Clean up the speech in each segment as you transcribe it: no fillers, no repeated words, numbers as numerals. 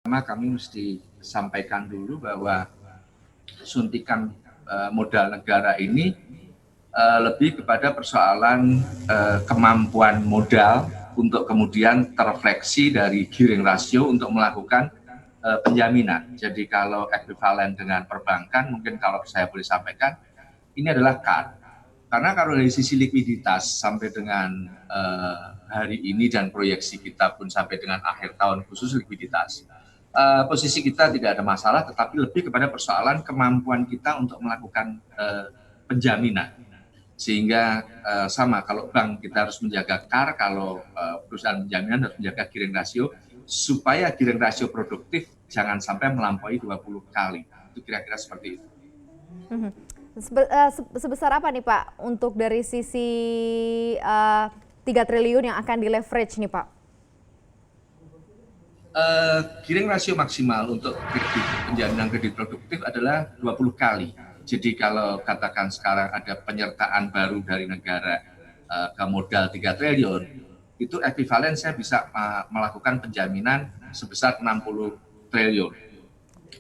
Pertama kami mesti sampaikan dulu bahwa suntikan modal negara ini lebih kepada persoalan kemampuan modal untuk kemudian terrefleksi dari gearing rasio untuk melakukan penjaminan. Jadi kalau ekuivalen dengan perbankan, mungkin kalau saya boleh sampaikan, ini adalah CAR. Karena kalau dari sisi likuiditas sampai dengan hari ini dan proyeksi kita pun sampai dengan akhir tahun khusus likuiditas, posisi kita tidak ada masalah, tetapi lebih kepada persoalan kemampuan kita untuk melakukan penjaminan. Sehingga sama, kalau bank kita harus menjaga CAR, kalau perusahaan penjaminan harus menjaga gearing rasio, supaya gearing rasio produktif jangan sampai melampaui 20 kali. Itu kira-kira seperti itu. Sebesar apa nih Pak untuk dari sisi 3 triliun yang akan di leverage nih Pak? Gearing rasio maksimal untuk penjaminan kredit produktif adalah 20 kali. Jadi kalau katakan sekarang ada penyertaan baru dari negara ke modal 3 triliun, itu ekuivalen saya bisa melakukan penjaminan sebesar 60 triliun.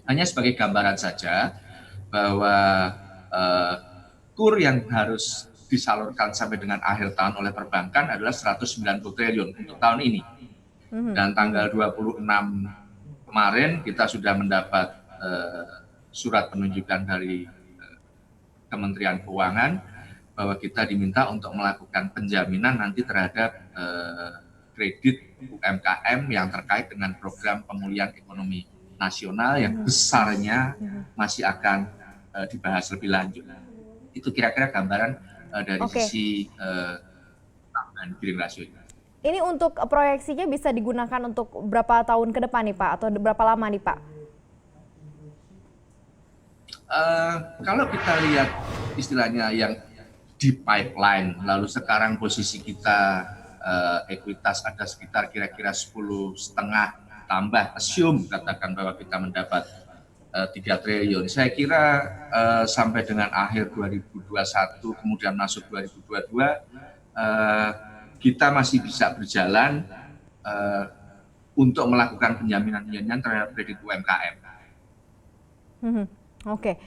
Hanya sebagai gambaran saja bahwa kur yang harus disalurkan sampai dengan akhir tahun oleh perbankan adalah 190 triliun untuk tahun ini. Dan tanggal 26 kemarin kita sudah mendapat surat penunjukan dari Kementerian Keuangan bahwa kita diminta untuk melakukan penjaminan nanti terhadap kredit UMKM yang terkait dengan program pemulihan ekonomi nasional yang besarnya masih akan dibahas lebih lanjut. Itu kira-kira gambaran dari sisi tambahan gearing rasio. Ini untuk proyeksinya bisa digunakan untuk berapa tahun ke depan nih Pak? Atau berapa lama nih Pak? Kalau kita lihat istilahnya yang di pipeline, lalu sekarang posisi kita ekuitas ada sekitar kira-kira 10,5 tambah assume katakan bahwa kita mendapat 3 triliun. Saya kira sampai dengan akhir 2021 kemudian masuk 2022 kita masih bisa berjalan untuk melakukan penjaminan terhadap kredit UMKM. Oke.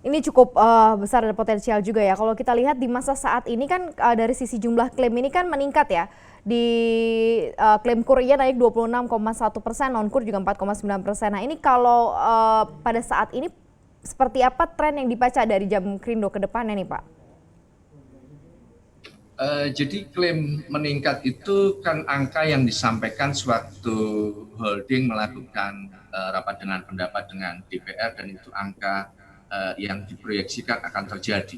Ini cukup besar dan potensial juga ya. Kalau kita lihat di masa saat ini kan dari sisi jumlah klaim ini kan meningkat ya. Di klaim kurnya naik 26,1%, non-kur juga 4,9%. Nah ini kalau pada saat ini seperti apa tren yang dibaca dari Jamkrindo ke depannya nih Pak? Jadi klaim meningkat itu kan angka yang disampaikan sewaktu holding melakukan rapat dengan pendapat dengan DPR, dan itu angka yang diproyeksikan akan terjadi.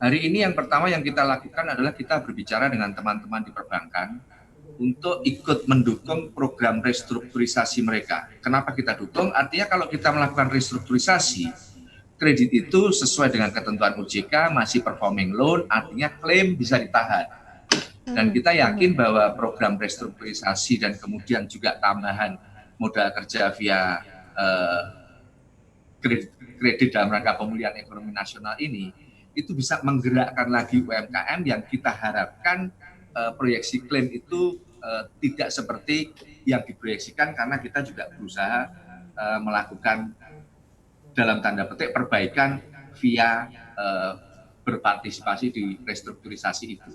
Hari ini yang pertama yang kita lakukan adalah kita berbicara dengan teman-teman di perbankan untuk ikut mendukung program restrukturisasi mereka. Kenapa kita dukung? Artinya kalau kita melakukan restrukturisasi, kredit itu sesuai dengan ketentuan OJK masih performing loan, artinya klaim bisa ditahan. Dan kita yakin bahwa program restrukturisasi dan kemudian juga tambahan modal kerja via kredit dalam rangka pemulihan ekonomi nasional ini, itu bisa menggerakkan lagi UMKM yang kita harapkan proyeksi klaim itu tidak seperti yang diproyeksikan, karena kita juga berusaha melakukan dalam tanda petik perbaikan via berpartisipasi di restrukturisasi itu.